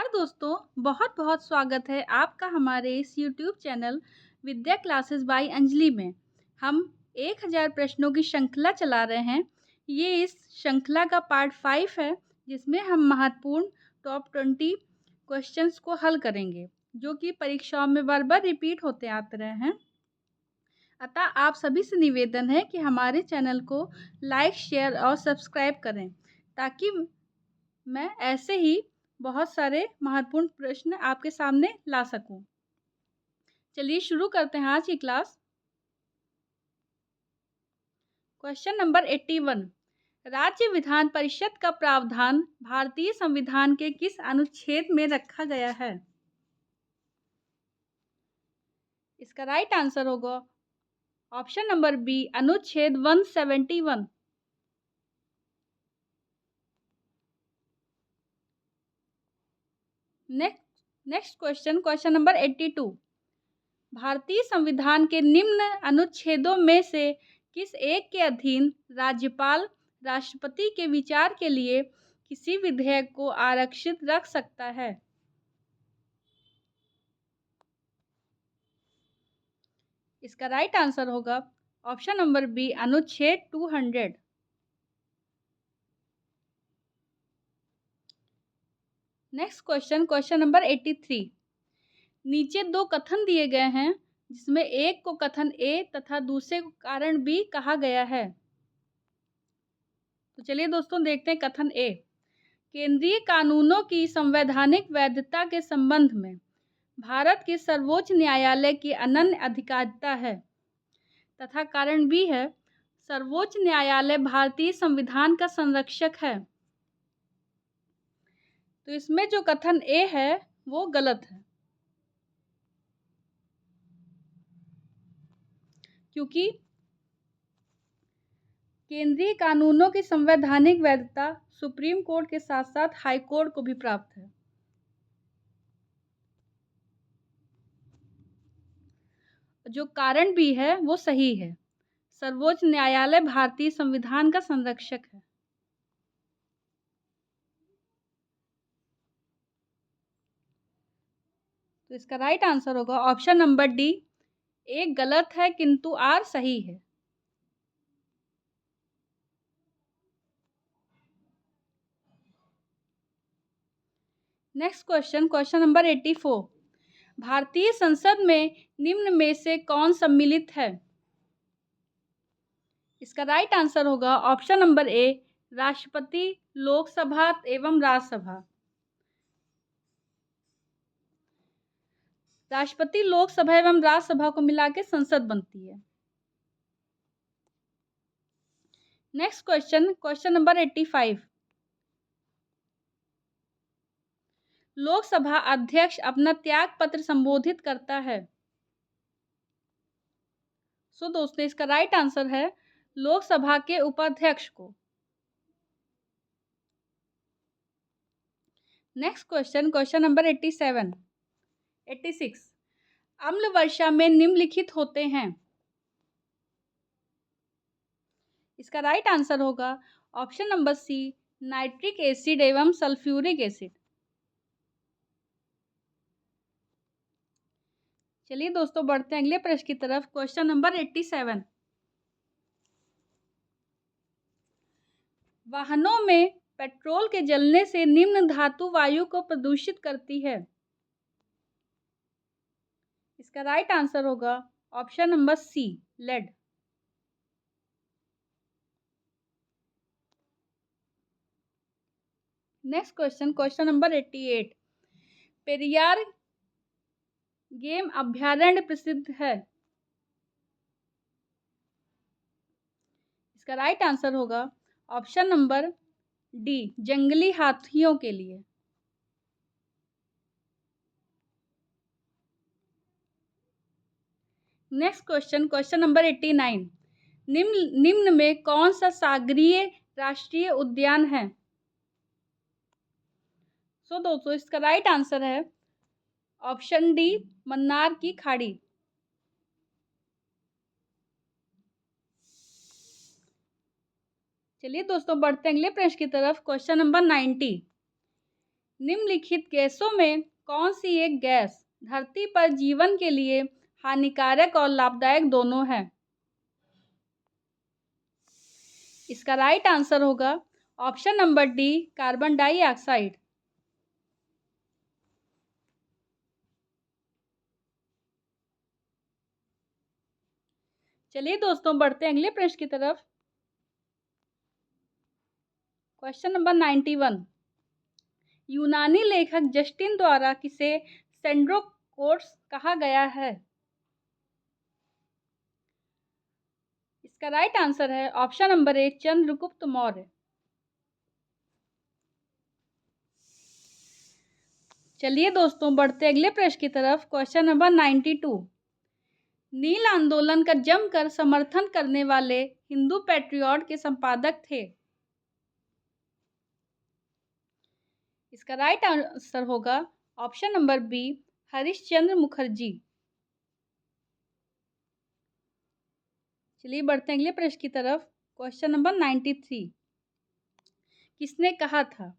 नमस्कार दोस्तों, बहुत बहुत स्वागत है आपका हमारे इस यूट्यूब चैनल विद्या क्लासेस बाय अंजलि में। हम 1000 प्रश्नों की श्रृंखला चला रहे हैं। ये इस श्रृंखला का पार्ट 5 है, जिसमें हम महत्वपूर्ण टॉप 20 क्वेश्चंस को हल करेंगे, जो कि परीक्षाओं में बार-बार रिपीट होते आते रहे हैं। अतः आप सभी से निवेदन है कि हमारे चैनल को लाइक, शेयर और सब्सक्राइब करें, ताकि मैं ऐसे ही बहुत सारे महत्वपूर्ण प्रश्न आपके सामने ला सकूं। चलिए शुरू करते हैं आज की क्लास। Question number 81। राज्य विधान परिषद का प्रावधान भारतीय संविधान के किस अनुच्छेद में रखा गया है? इसका राइट आंसर होगा ऑप्शन नंबर बी, अनुच्छेद 171। Next question number 82। भारतीय संविधान के निम्न अनुच्छेदों में से किस एक के अधीन राज्यपाल राष्ट्रपति के विचार के लिए किसी विधेयक को आरक्षित रख सकता है? इसका राइट आंसर होगा ऑप्शन नंबर बी, अनुच्छेद 200। Next question number 83। नीचे दो कथन दिए गए हैं, जिसमें एक को कथन ए तथा दूसरे को कारण बी कहा गया है। तो चलिए दोस्तों देखते हैं कथन ए। केंद्रीय कानूनों की संवैधानिक वैधता के संबंध में भारत के सर्वोच्च न्यायालय की अनन्य अधिकारिता है, तथा कारण बी है, सर्वोच्च न्यायालय भारतीय संविधान का संरक्षक है। तो इसमें जो कथन ए है वो गलत है, क्योंकि केंद्रीय कानूनों की संवैधानिक वैधता सुप्रीम कोर्ट के साथ साथ हाई कोर्ट को भी प्राप्त है। जो कारण भी है वो सही है, सर्वोच्च न्यायालय भारतीय संविधान का संरक्षक है। तो इसका राइट आंसर होगा ऑप्शन नंबर डी, एक गलत है किंतु आर सही है। Next question number 84। भारतीय संसद में निम्न में से कौन सम्मिलित है? इसका राइट आंसर होगा ऑप्शन नंबर ए, राष्ट्रपति, लोकसभा एवं राज्यसभा। राष्ट्रपति, लोकसभा एवं राज्यसभा को मिला के संसद बनती है। Next question number 85। लोकसभा अध्यक्ष अपना त्याग पत्र संबोधित करता है। सो दोस्तों इसका राइट आंसर है लोकसभा के उपाध्यक्ष को। Next question number 86। अम्ल वर्षा में निम्नलिखित होते हैं। इसका राइट आंसर होगा ऑप्शन नंबर सी, नाइट्रिक एसिड एवं सल्फ्यूरिक एसिड। चलिए दोस्तों बढ़ते हैं अगले प्रश्न की तरफ। Question number 87। वाहनों में पेट्रोल के जलने से निम्न धातु वायु को प्रदूषित करती है। इसका राइट आंसर होगा option number C, lead. Next question number 88। Periyar game अभ्यारण्य प्रसिद्ध है। इसका राइट आंसर होगा ऑप्शन नंबर डी, जंगली हाथियों के लिए। Next question number 89। निम्न में कौन सा सागरीय राष्ट्रीय उद्यान है? सो दोस्तों इसका राइट आंसर है ऑप्शन डी, मन्नार की खाड़ी। चलिए दोस्तों बढ़ते हैं अगले प्रश्न की तरफ। Question number 90। निम्नलिखित गैसों में कौन सी एक गैस धरती पर जीवन के लिए हानिकारक और लाभदायक दोनों है? इसका राइट आंसर होगा option number D, carbon dioxide. चलिए दोस्तों, बढ़ते हैं अगले प्रश्न की तरफ। Question number 91। यूनानी लेखक जस्टिन द्वारा किसे सेंड्रोकोट्स कहा गया है? इसका राइट आंसर है option number A, Chandragupta Maurya. चलिए दोस्तों, बढ़ते अगले प्रश्न की तरफ। Question number 92। नील आंदोलन का जमकर समर्थन करने वाले हिंदू पैट्रियट के संपादक थे? इसका राइट आंसर होगा option number B, Harishchandra Mukherjee. चलिए बढ़ते हैं अगले प्रश्न की तरफ। Question number 93। किसने कहा था,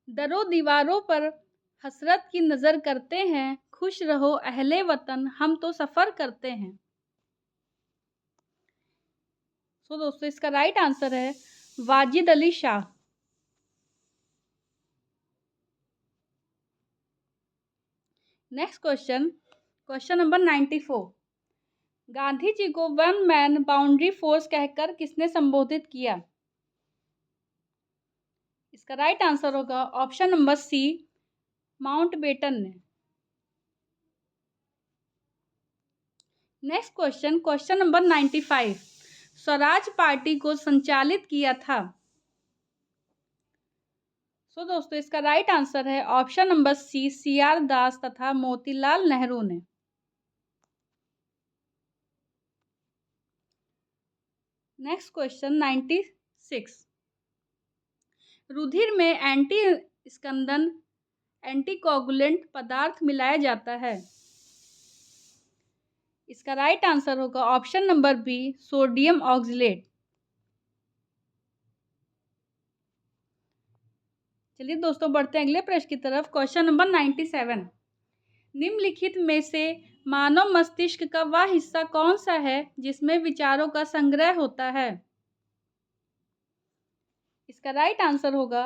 दरो दीवारों पर हसरत की नजर करते हैं, खुश रहो अहले वतन, हम तो सफर करते हैं? तो दोस्तों, इसका राइट आंसर है Wajid Ali Shah. Next question, question number 94। Gandhi ji को वन मैन बाउंड्री फोर्स कहकर किसने संबोधित किया? इसका राइट आंसर होगा ऑप्शन नंबर सी, माउंटबेटन ने। Next question, question number 95। Swaraj party को संचालित किया था? दोस्तों, इसका राइट आंसर है ऑप्शन नंबर सी, सीआर दास तथा मोतीलाल नेहरू ने। Next question 96। रुधिर में एंटी स्कंदन एंटीकोगुलेंट पदार्थ मिलाया जाता है? इसका राइट आंसर होगा option number B, sodium oxalate. चलिए दोस्तों, बढ़ते हैं अगले प्रश्न की तरफ। Question number 97। निम्नलिखित में से मानव मस्तिष्क का वह हिस्सा कौन सा है जिसमें विचारों का संग्रह होता है? इसका राइट आंसर होगा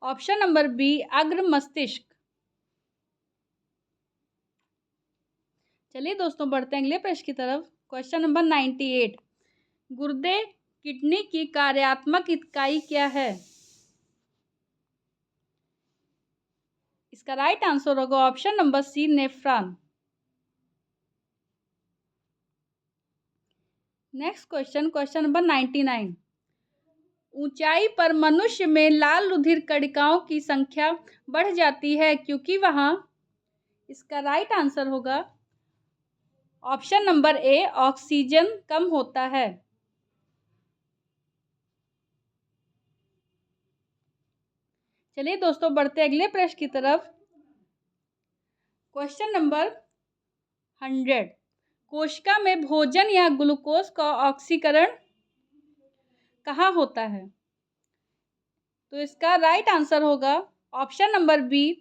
ऑप्शन नंबर बी, अग्र मस्तिष्क। चलिए दोस्तों, बढ़ते हैं अगले प्रश्न की तरफ। Question number 98। गुर्दे किडनी की कार्यात्मक इकाई क्या है? इसका राइट आंसर होगा option number C, nephron. Next question, question number 99। ऊंचाई पर मनुष्य में लाल रुधिर कणिकाओं की संख्या बढ़ जाती है क्योंकि वहां? इसका राइट आंसर होगा ऑप्शन नंबर ए, ऑक्सीजन कम होता है। चलिए दोस्तों, बढ़ते अगले प्रश्न की तरफ। Question number 100। कोशिका में भोजन या ग्लूकोज का ऑक्सीकरण कहाँ होता है? तो इसका राइट आंसर होगा ऑप्शन नंबर बी,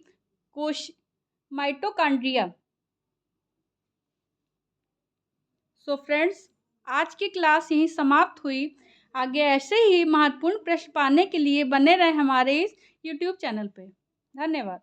कोश माइटोकॉन्ड्रिया। सो फ्रेंड्स, आज की क्लास यहीं समाप्त हुई। आगे ऐसे ही महत्वपूर्ण प्रश्न पाने के लिए बने रहें हमारे इस YouTube चैनल पे। धन्यवाद।